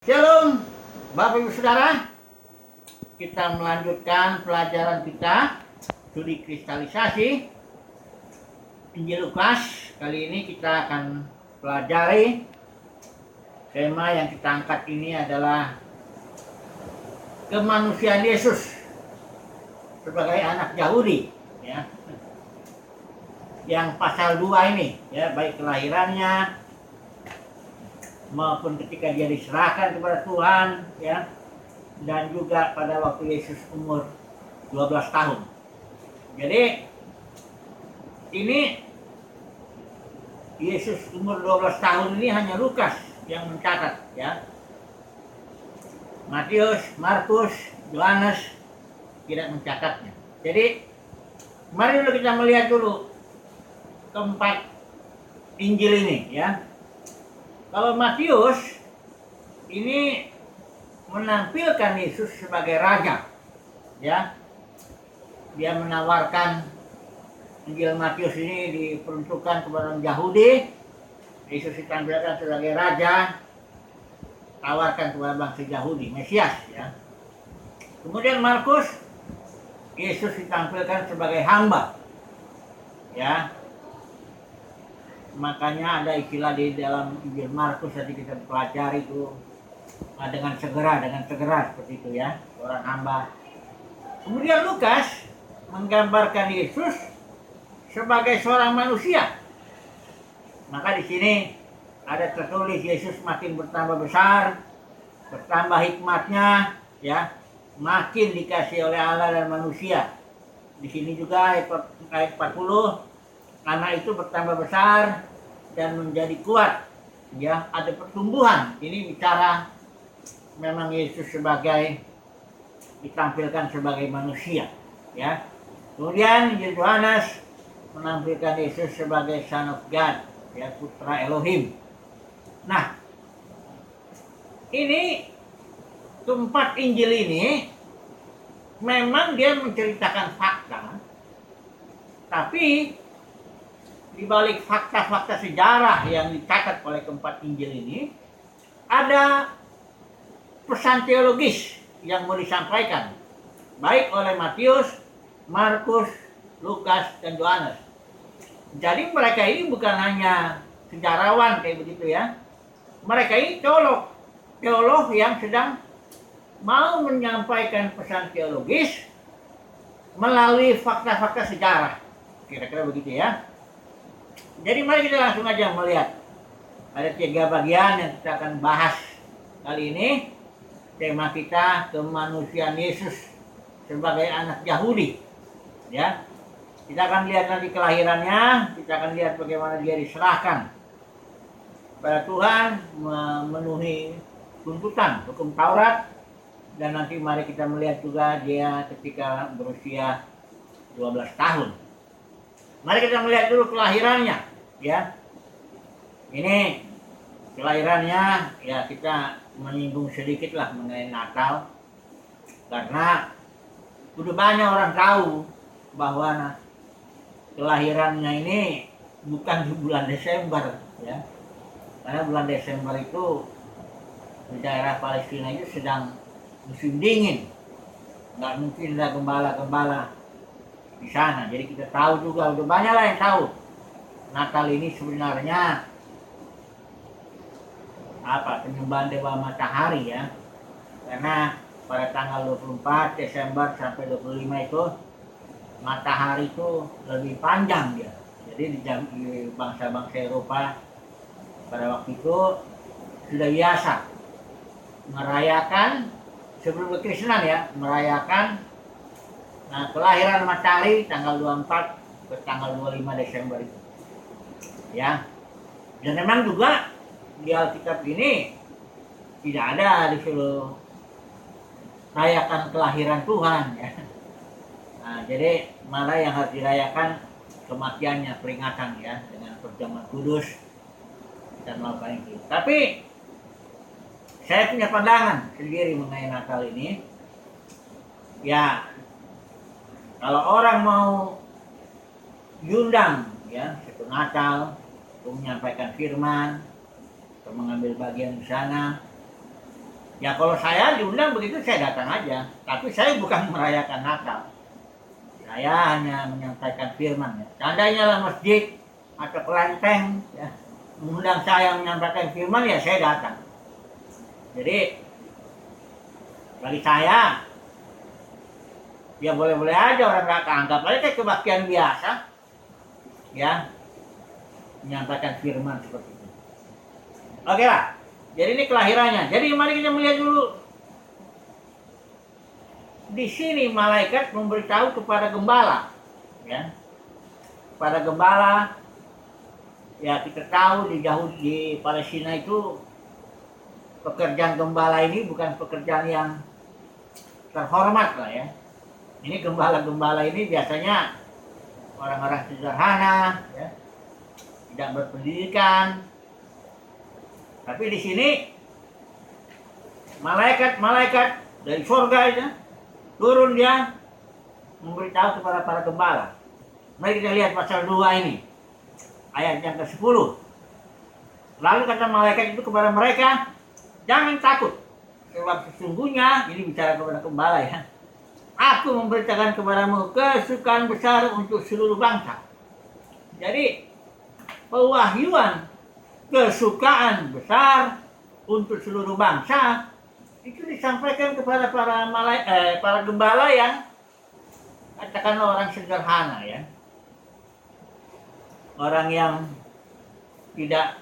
Shalom, Bapak Ibu Saudara. Kita melanjutkan pelajaran kita studi kristalisasi Injil Lukas. Kali ini kita akan pelajari tema yang kita angkat ini adalah kemanusiaan Yesus sebagai anak Yahudi, ya. Yang pasal 2 ini, ya, baik kelahirannya maupun ketika dia diserahkan kepada Tuhan, ya, dan juga pada waktu Yesus umur 12 tahun. Jadi ini Yesus umur 12 tahun ini hanya Lukas yang mencatat, ya. Matius, Markus, Yohanes tidak mencatatnya. Jadi mari dulu kita melihat dulu keempat Injil ini, ya. Kalau Matius ini menampilkan Yesus sebagai raja, ya. Dia menawarkan Injil Matius ini diperuntukkan kepada orang Yahudi. Yesus ditampilkan sebagai raja, tawarkan kepada bangsa Yahudi, Mesias, ya. Kemudian Markus, Yesus ditampilkan sebagai hamba, ya. Makanya ada istilah di dalam Injil Markus tadi kita pelajari itu dengan segera seperti itu, ya, orang hamba. Kemudian Lukas menggambarkan Yesus sebagai seorang manusia. Maka di sini ada tertulis Yesus makin bertambah besar, bertambah hikmatnya, ya, makin dikasih oleh Allah dan manusia. Di sini juga ayat 40, anak itu bertambah besar dan menjadi kuat, ya, ada pertumbuhan. Ini bicara memang Yesus sebagai ditampilkan sebagai manusia, ya. Kemudian Yohanes menampilkan Yesus sebagai Son of God, ya, putra Elohim. Nah, ini keempat Injil ini memang dia menceritakan fakta, tapi di balik fakta-fakta sejarah yang dicatat oleh keempat Injil ini ada pesan teologis yang mau disampaikan baik oleh Matius, Markus, Lukas, dan Yohanes. Jadi mereka ini bukan hanya sejarawan kayak begitu, ya. Mereka ini teolog yang sedang mau menyampaikan pesan teologis melalui fakta-fakta sejarah. Kira-kira begitu, ya. Jadi mari kita langsung aja melihat. Ada 3 bagian yang kita akan bahas kali ini. Tema kita kemanusiaan Yesus sebagai anak Yahudi, ya. Kita akan lihat nanti kelahirannya, kita akan lihat bagaimana dia diserahkan pada Tuhan memenuhi tuntutan hukum Taurat, dan nanti mari kita melihat juga dia ketika berusia 12 tahun. Mari kita melihat dulu kelahirannya, ya. Ini kelahirannya, ya, kita menyinggung sedikit lah mengenai Natal, karena udah banyak orang tahu bahwa kelahirannya ini bukan di bulan Desember, ya. Karena bulan Desember itu di daerah Palestina itu sedang musim dingin, nggak mungkin ada gembala-gembala di sana. Jadi kita tahu juga, udah banyak lah yang tahu Natal ini sebenarnya penyembahan dewa matahari, ya. Karena pada tanggal 24 Desember sampai 25 itu matahari itu lebih panjang dia. Jadi di bangsa-bangsa Eropa pada waktu itu sudah biasa merayakan sebelum kekristenan, ya, merayakan kelahiran matahari tanggal 24 ke tanggal 25 Desember itu, ya. Dan memang juga di Alkitab ini tidak ada disuruh rayakan kelahiran Tuhan, ya. Nah, jadi malah yang harus dirayakan kematiannya, peringatan, ya, dengan perjamuan kudus dan melakukan itu. Tapi saya punya pandangan sendiri mengenai Natal ini, ya. Kalau orang mau diundang, ya, satu Natal untuk menyampaikan firman, atau mengambil bagian di sana, Ya kalau saya diundang begitu saya datang aja, tapi saya bukan merayakan Natal. Saya hanya menyampaikan firman ya. Seandainya lah masjid atau kelenteng ya, mengundang saya menyampaikan firman ya saya datang. Jadi bagi saya ya boleh-boleh aja orang nggak anggap aja kayak kebaktian biasa ya, menyampaikan firman seperti itu. Oke lah, jadi ini kelahirannya. Jadi mari kita melihat dulu. Di sini malaikat memberitahu kepada gembala, ya, kepada gembala. Ya kita tahu di Palestina itu pekerjaan gembala ini bukan pekerjaan yang terhormat lah ya. Ini gembala-gembala ini biasanya orang-orang sederhana, ya, tidak berpendidikan. Tapi di sini malaikat dari surga itu turun dia memberitahu kepada para gembala. Mari kita lihat pasal 2 ini, ayat yang ke-10. Lalu kata malaikat itu kepada mereka, jangan takut, sebab sesungguhnya, ini bicara kepada gembala ya, aku memberitakan kepadamu kesukaan besar untuk seluruh bangsa. Jadi pewahyuan kesukaan besar untuk seluruh bangsa itu disampaikan kepada para gembala yang katakanlah orang sederhana ya, orang yang tidak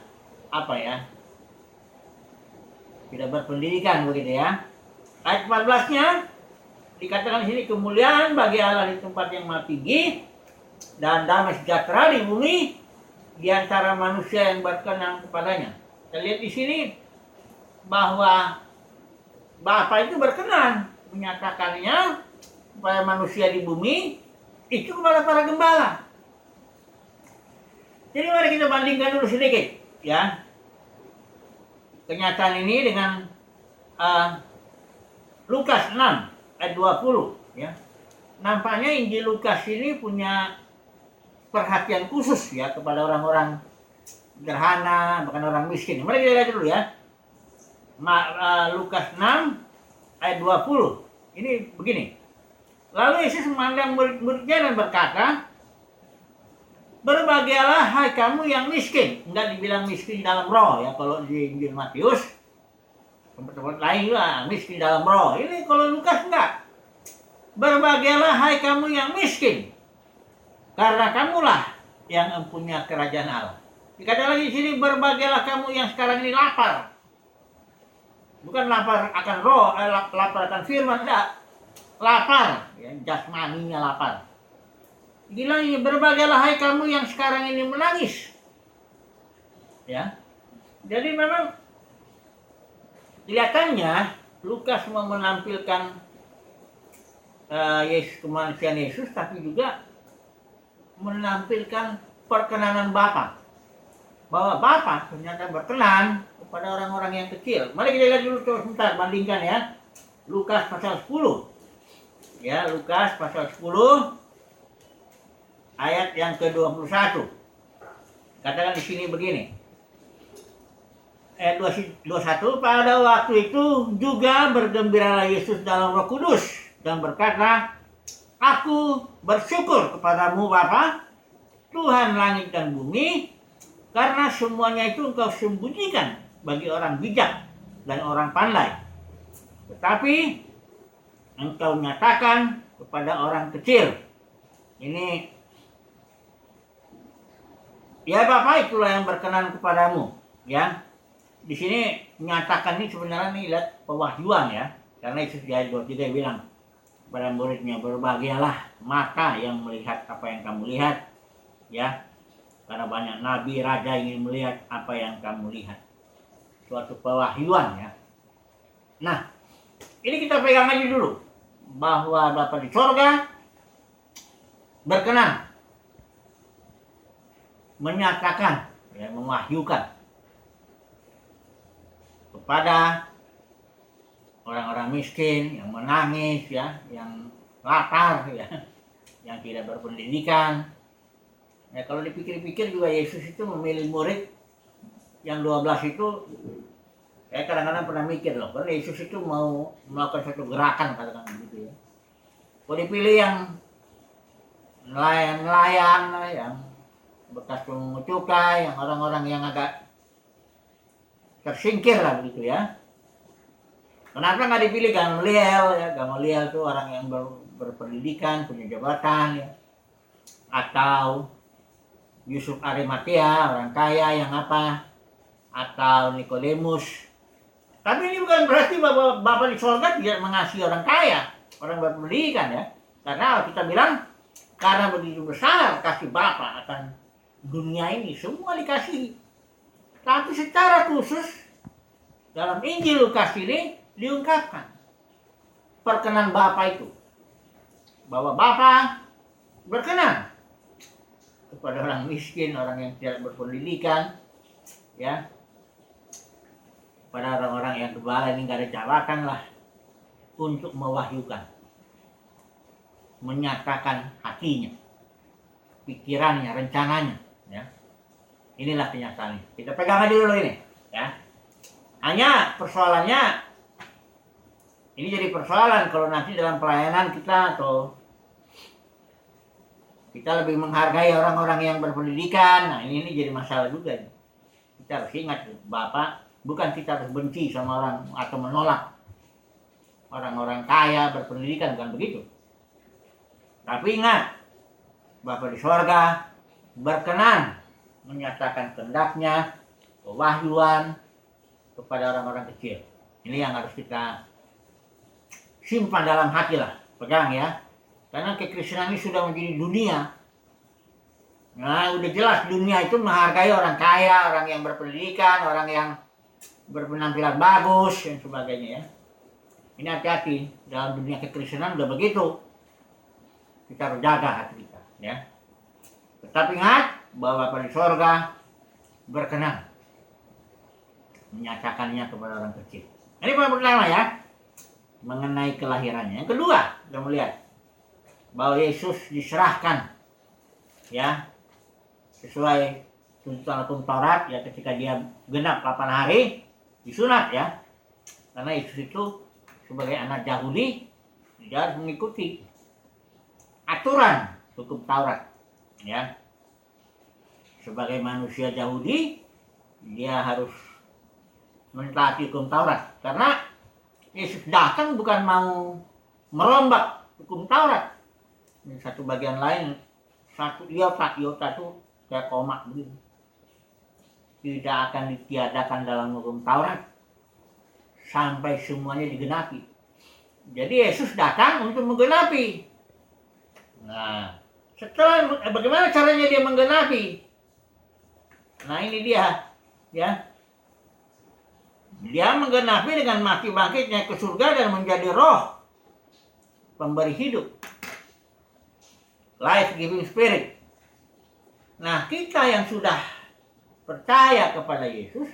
tidak berpendidikan begitu ya. Ayat 14-nya dikatakan di sini, kemuliaan bagi Allah di tempat yang maha tinggi dan damai sejahtera di bumi di antara manusia yang berkenan kepadanya. Kita lihat di sini bahwa Bapa itu berkenan menyatakannya kepada manusia di bumi itu kepada para gembala. Jadi mari kita bandingkan dulu sedikit ya kenyataan ini dengan Lukas 6 ayat 20 ya. Nampaknya Injil Lukas ini punya perhatian khusus ya kepada orang-orang sederhana, bahkan orang miskin. Mari kita lihat dulu ya. Lukas 6 ayat 20. Ini begini. Lalu Yesus memandang murid-muridnya dan berkata, berbahagialah hai kamu yang miskin. Enggak dibilang miskin dalam roh ya kalau di Injil Matius. Tempat-tempat lain lah miskin dalam roh. Ini kalau Lukas enggak. Berbahagialah hai kamu yang miskin, karena kamulah yang mempunyai kerajaan Allah. Dikatakan lagi di sini, berbahagialah kamu yang sekarang ini lapar. Bukan lapar akan roh, lapar akan firman, enggak. Lapar, ya, jasmaninya lapar. Gila ini, berbahagialah hai kamu yang sekarang ini menangis. Ya. Jadi memang kelihatannya Lukas mau menampilkan kemanusiaan Yesus, tapi juga menampilkan perkenanan Bapa. Bahwa Bapa ternyata berkenan kepada orang-orang yang kecil. Mari kita lihat dulu sebentar, bandingkan ya. Lukas pasal 10. Ya, Lukas pasal 10 ayat yang ke-21. Katakan di sini begini. Ayat 21, pada waktu itu juga bergembiralah Yesus dalam Roh Kudus dan berkata, aku bersyukur kepadamu Bapa, Tuhan langit dan bumi, karena semuanya itu engkau sembunyikan bagi orang bijak dan orang pandai, tetapi engkau nyatakan kepada orang kecil. Ini ya Bapak, itulah yang berkenan kepadamu ya. Di sini menyatakan ini sebenarnya nih lihat pewahyuan ya, karena Yesus di ayat 23 bilang kepada muridnya, berbahagialah mata yang melihat apa yang kamu lihat ya, karena banyak nabi raja ingin melihat apa yang kamu lihat. Suatu pewahyuan ya. Nah, ini kita pegang aja dulu bahwa Bapa di surga berkenan menyatakan ya, mewahyukan kepada orang-orang miskin yang menangis ya, yang lapar ya, yang tidak berpendidikan. Ya, kalau dipikir-pikir juga Yesus itu memilih murid yang 12 itu Saya kadang-kadang pernah mikir loh, karena Yesus itu mau melakukan suatu gerakan katakan begitu ya. Kalau dipilih yang nelayan-nelayan, yang bekas pungut cukai, yang orang-orang yang agak tersingkir lah begitu ya. Kenapa nggak dipilih Gamaliel ya? Gamaliel itu orang yang berpendidikan, punya jabatan ya. Atau Yusuf Arimatea, orang kaya yang apa? Atau Nikodemus. Tapi ini bukan berarti Bapak di surga tidak mengasihi orang kaya, orang berpendidikan ya. Karena kita bilang, karena begitu besar kasih Bapa akan dunia ini, semua dikasihi. Tapi secara khusus, dalam Injil Lukas ini diungkapkan perkenan Bapa itu. Bahwa Bapa berkenan kepada orang miskin, orang yang tidak berpendidikan, ya, pada orang-orang yang kebal ini nggak ada jabatan lah, untuk mewahyukan, menyatakan hatinya, pikirannya, rencananya, ya. Inilah kenyataannya. Kita pegang aja dulu ini, ya. Hanya persoalannya, ini jadi persoalan kalau nanti dalam pelayanan kita atau kita lebih menghargai orang-orang yang berpendidikan. Nah ini jadi masalah juga. Kita harus ingat, Bapak, bukan kita harus benci sama orang atau menolak orang-orang kaya berpendidikan, bukan begitu. Tapi ingat, Bapa di sorga berkenan menyatakan kehendaknya, pewahyuan kepada orang-orang kecil. Ini yang harus kita simpan dalam hati lah, pegang ya. Karena kekristenan ini sudah menjadi dunia. Nah, udah jelas dunia itu menghargai orang kaya, orang yang berpendidikan, orang yang berpenampilan bagus, dan sebagainya ya. Ini hati-hati, dalam dunia kekristenan udah begitu. Kita harus jaga hati kita, ya. Tetap ingat bahwa Bapa di sorga berkenan menyatakannya kepada orang kecil. Ini poin pertama ya, mengenai kelahirannya. Yang kedua, kita melihat bahwa Yesus diserahkan, ya, sesuai tuntutan hukum Taurat, ya, ketika dia genap 8 hari disunat, ya. Karena Yesus itu sebagai anak Yahudi, dia harus mengikuti aturan hukum Taurat, ya. Sebagai manusia Yahudi, dia harus mentaati hukum Taurat. Karena Yesus datang bukan mau merombak hukum Taurat. Ini satu bagian lain, satu iota itu kayak koma begitu. Tidak akan ditiadakan dalam hukum Taurat sampai semuanya digenapi. Jadi Yesus datang untuk menggenapi. Nah, setelah bagaimana caranya dia menggenapi? Nah ini dia, ya. Dia menggenapi dengan mati bangkitnya ke surga dan menjadi roh pemberi hidup, life giving spirit. Nah kita yang sudah percaya kepada Yesus,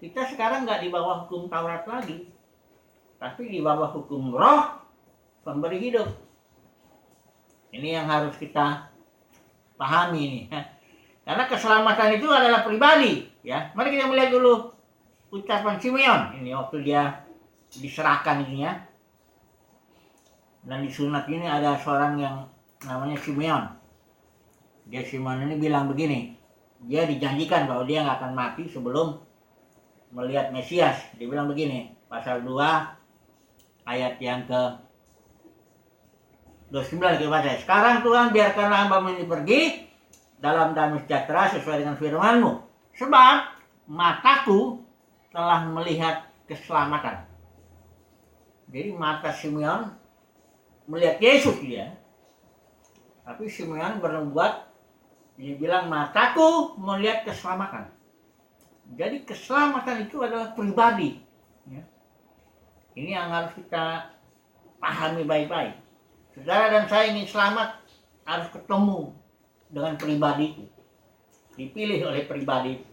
kita sekarang nggak di bawah hukum Taurat lagi, tapi di bawah hukum roh pemberi hidup. Ini yang harus kita pahami ini. Karena keselamatan itu adalah pribadi, ya. Mari kita melihat dulu ucapan Simeon. Ini waktu dia diserahkan ini, ya. Dan disunat ini ada seorang yang namanya Simeon. Dia Simeon ini bilang begini. Dia dijanjikan bahwa dia nggak akan mati sebelum melihat Mesias. Dia bilang begini, pasal 2 ayat yang ke 29 kita baca. Sekarang Tuhan, biarkanlah hamba-Mu ini pergi dalam damai sejahtera sesuai dengan firman-Mu. Sebab mataku telah melihat keselamatan. Jadi mata Simeon melihat Yesus dia. Tapi Simeon bernubuat, dia bilang mataku melihat keselamatan. Jadi keselamatan itu adalah pribadi. Ya. Ini yang harus kita pahami baik-baik. Saudara dan saya ingin selamat, harus ketemu dengan pribadi itu. Dipilih oleh pribadi itu.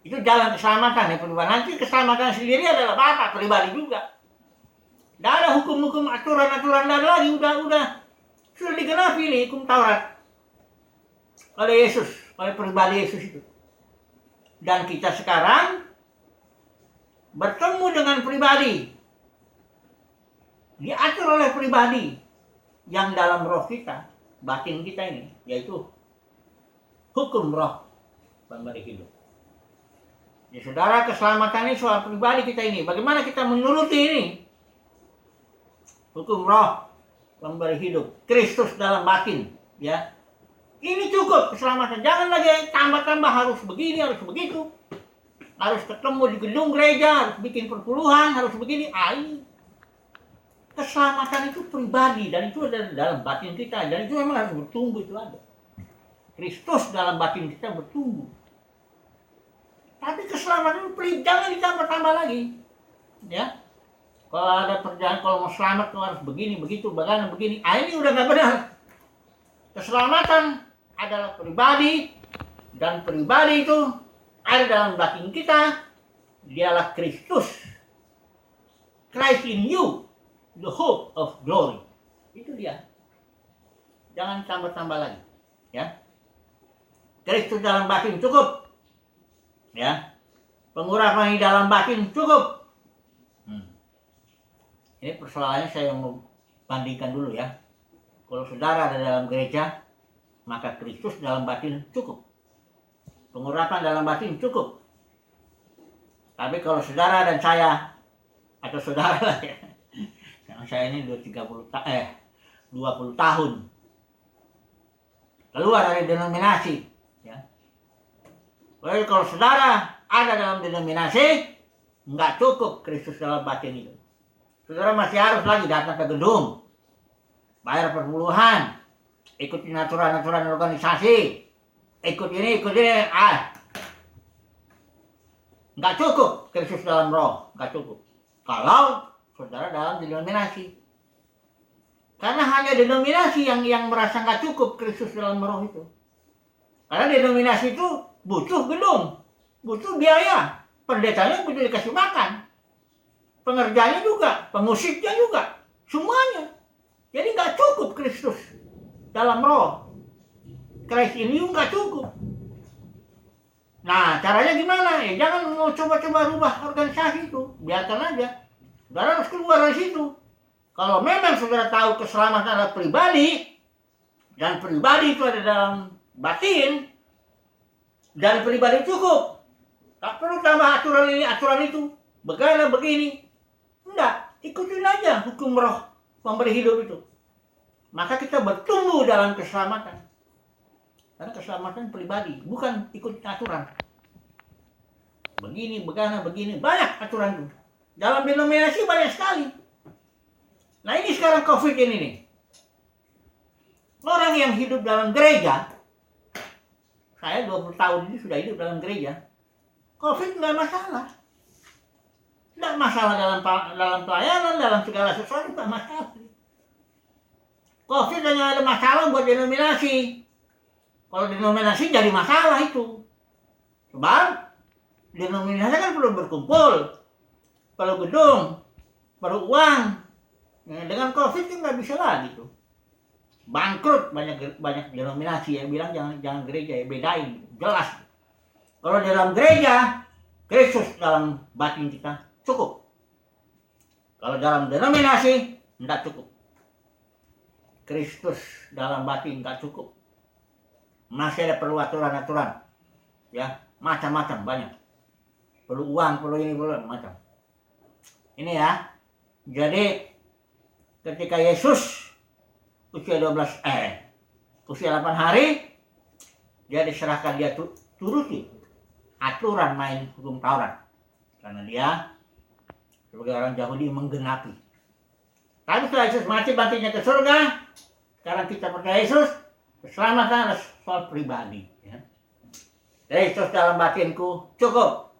Itu jalan keselamatan ya pribadi. Nanti keselamatan sendiri adalah Bapa, pribadi juga. Tidak ada hukum-hukum, aturan-aturan, tidak ada lagi. Udah sudah digenapi nih hukum Taurat oleh Yesus, oleh pribadi Yesus itu. Dan kita sekarang bertemu dengan pribadi. Diatur oleh pribadi yang dalam roh kita, batin kita ini, yaitu hukum roh pemberi hidup. Ya saudara, keselamatan ini soal pribadi kita ini. Bagaimana kita menuruti ini? Hukum roh pemberi hidup, Kristus dalam batin, ya. Ini cukup keselamatan. Jangan lagi tambah-tambah harus begini, harus begitu. Harus ketemu di gedung gereja, harus bikin perpuluhan, harus begini. Keselamatan itu pribadi dan itu ada dalam batin kita. Dan itu memang harus bertumbuh, itu ada. Kristus dalam batin kita bertumbuh. Tapi keselamatan itu jangan ditambah-tambah lagi. Ya. Kalau ada perjalanan, kalau mau selamat tuh harus begini, begitu, bagaimana begini. Ini udah gak benar. Keselamatan adalah pribadi, dan pribadi itu ada dalam batin kita. Dialah Kristus. Christ in you, the hope of glory. Itu dia. Jangan tambah-tambah lagi. Ya. Kristus dalam batin cukup. Ya. Pengurapan di dalam batin cukup. Ini persoalannya saya mau bandingkan dulu ya. Kalau saudara ada dalam gereja, maka Kristus dalam batin cukup. Pengurapan dalam batin cukup. Tapi kalau saudara dan saya, atau saudara lah ya, karena saya ini 20 tahun keluar dari denominasi, ya. Jadi kalau saudara ada dalam denominasi, nggak cukup Kristus dalam batin itu. Saudara masih harus lagi datang ke gedung, bayar perpuluhan, ikutin aturan-aturan organisasi, ikut ini, nggak cukup Kristus dalam roh, nggak cukup. Kalau saudara dalam denominasi, karena hanya denominasi yang merasa nggak cukup Kristus dalam roh itu. Karena denominasi itu butuh gedung, butuh biaya, pendetanya butuh dikasih makan. Pengerjanya juga, pengusiknya juga, semuanya. Jadi nggak cukup Kristus dalam roh. Christ in you nggak cukup. Nah, caranya gimana? Ya jangan mau coba-coba rubah organisasi itu, biarkan aja. Saudara harus keluar dari situ. Kalau memang saudara tahu keselamatan adalah pribadi, dan pribadi itu ada dalam batin, dan pribadi cukup. Tak perlu tambah aturan ini, aturan itu. Bagaimana begini? Enggak, ikutin aja hukum roh pemberi hidup itu. Maka kita bertumbuh dalam keselamatan. Karena keselamatan pribadi, bukan ikut aturan. Begini, bagaimana, begini. Banyak aturan itu. Dalam denominasi banyak sekali. Nah ini sekarang COVID ini nih. Orang yang hidup dalam gereja, saya 20 tahun ini sudah hidup dalam gereja, COVID nggak masalah. Tidak masalah dalam pelayanan, dalam segala sesuatu, tidak masalah. COVID hanya ada masalah buat denominasi. Kalau denominasi jadi masalah itu. Sebab denominasi kan perlu berkumpul, perlu gedung, perlu uang. Nah, dengan COVID kan nggak bisa lagi tuh. Bangkrut banyak denominasi yang bilang jangan gereja, ya bedain, jelas. Kalau dalam gereja, Kristus dalam batin kita cukup. Kalau dalam denominasi, tidak cukup. Kristus dalam batin tidak cukup. Masih ada perlu aturan-aturan. Ya, macam-macam, banyak. Perlu uang, perlu ini, perlu macam. Ini ya. Jadi, ketika Yesus usia 8 hari, dia diserahkan, dia turuti aturan main hukum Taurat. Karena dia sebagai orang Yahudi menggenapi. Tapi setelah Yesus mati bangkitnya ke surga, sekarang kita percaya Yesus, keselamatan adalah soal pribadi. Ya. Yesus dalam batinku cukup.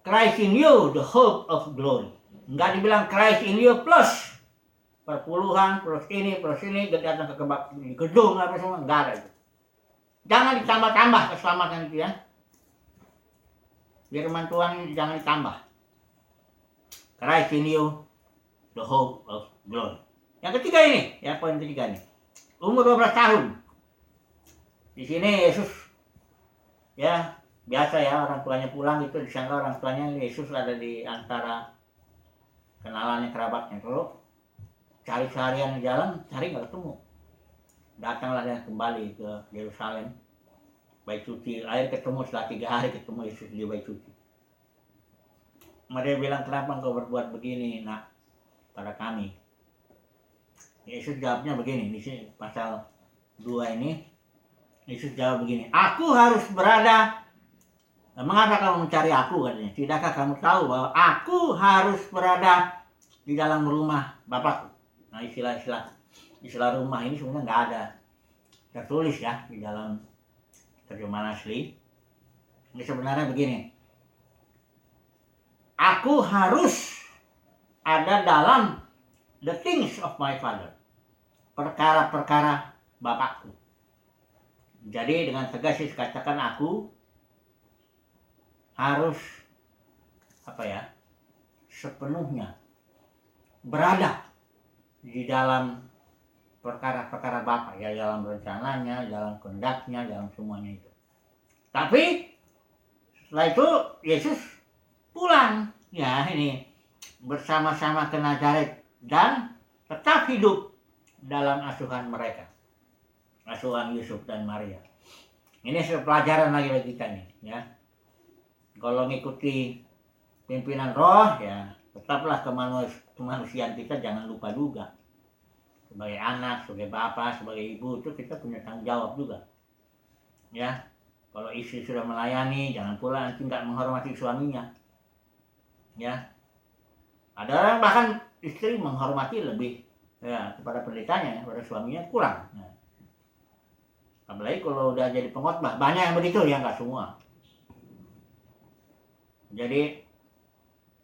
Christ in you, the hope of glory. Enggak dibilang Christ in you plus perpuluhan, plus ini, datang ke gedung apa semua, enggak ada itu. Jangan ditambah-tambah keselamatan itu ya. Firman Tuhan jangan ditambah. Christ in you, the hope of glory. Yang ketiga ini, ya poin ketiga ini. Umur 12 tahun. Di sini Yesus Ya, biasa ya orang tuanya pulang itu disangka orang tuanya Yesus ada di antara kenalannya, kerabatnya. Terus cari seharian di jalan, cari nggak ketemu. Datanglah dia kembali ke Yerusalem, bait suci. Akhir ketemu setelah 3 hari ketemu Yesus di bait suci. Maria bilang, kenapa engkau berbuat begini nak pada kami? Yesus jawabnya begini, di sini pasal 2 ini Yesus jawab begini, aku harus berada. Mengapa kamu mencari aku, katanya? Tidakkah kamu tahu bahwa aku harus berada di dalam rumah Bapakku? Nah, istilah rumah ini sebenarnya nggak ada tertulis ya di dalam terjemahan asli. Ini sebenarnya begini, aku harus ada dalam the things of my father, perkara-perkara Bapakku. Jadi dengan tegas katakan aku harus sepenuhnya berada di dalam perkara-perkara Bapa, ya, dalam rencananya, dalam kehendaknya, dalam semuanya itu. Tapi setelah itu Yesus pulang, ya, ini bersama-sama ke Nazaret dan tetap hidup dalam asuhan mereka, asuhan Yusuf dan Maria. Ini pelajaran lagi bagi kita nih, ya. Kalau ngikuti pimpinan roh, ya tetaplah kemanusiaan kita jangan lupa juga. Sebagai anak, sebagai bapak, sebagai ibu itu kita punya tanggung jawab juga. Ya, kalau istri sudah melayani, jangan pula nanti nggak menghormati suaminya. Ya, ada orang bahkan istri menghormati lebih ya kepada pendetanya, kepada suaminya kurang. Nah, apalagi kalau udah jadi pengkhotbah, banyak yang begitu, ya nggak semua. Jadi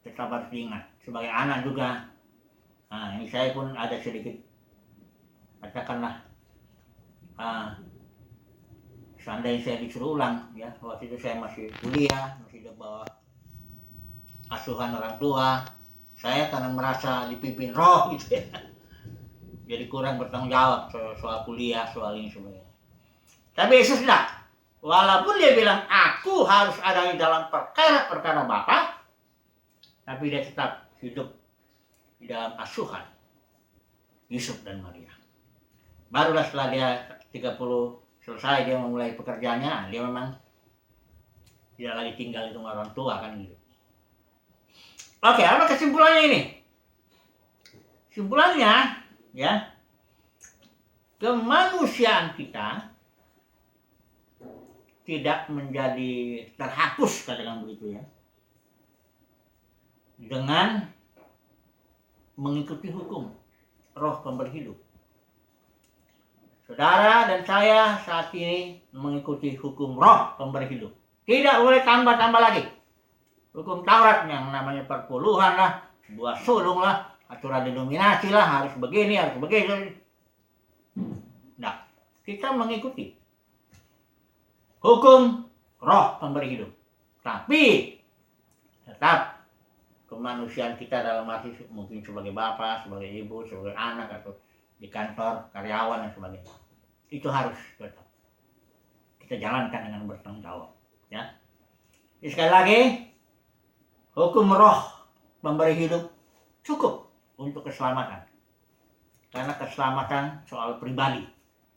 tetap harus diingat sebagai anak juga. Nah, ini saya pun ada sedikit, katakanlah, seandainya saya disuruh ulang, ya, waktu itu saya masih kuliah, masih di bawah asuhan orang tua. Saya karena merasa dipimpin roh gitu ya, jadi kurang bertanggung jawab soal kuliah, soal ini sebenarnya. Tapi Yesus tidak. Walaupun dia bilang aku harus ada di dalam perkara-perkara Bapa, tapi dia tetap hidup di dalam asuhan Yusuf dan Maria. Barulah setelah dia 30 selesai, dia memulai pekerjaannya, dia memang tidak lagi tinggal di rumah orang tua, kan gitu. Oke, apa kesimpulannya ini? Kesimpulannya, ya, kemanusiaan kita tidak menjadi terhapus, katakan begitu ya, dengan mengikuti hukum roh pemberi hidup. Saudara dan saya saat ini mengikuti hukum roh pemberi hidup. Tidak boleh tambah-tambah lagi. Hukum Taurat yang namanya perpuluhan lah, buah sulung lah, aturan denominasi lah, harus begini, harus begitu. Nah, kita mengikuti hukum roh pemberi hidup. Tapi tetap kemanusiaan kita dalam arti mungkin sebagai bapak, sebagai ibu, sebagai anak, atau di kantor, karyawan dan sebagainya. Itu harus tetap kita jalankan dengan bertanggung jawab. Ya. Jadi sekali lagi, hukum roh pemberi hidup cukup untuk keselamatan. Karena keselamatan soal pribadi,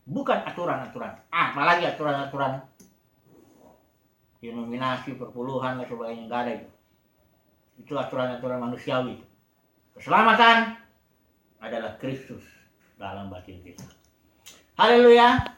bukan aturan-aturan. Apalagi aturan-aturan denominasi, perpuluhan dan sebagainya, nggak ada itu. Itu aturan-aturan manusiawi. Keselamatan adalah Kristus dalam batin kita. Haleluya.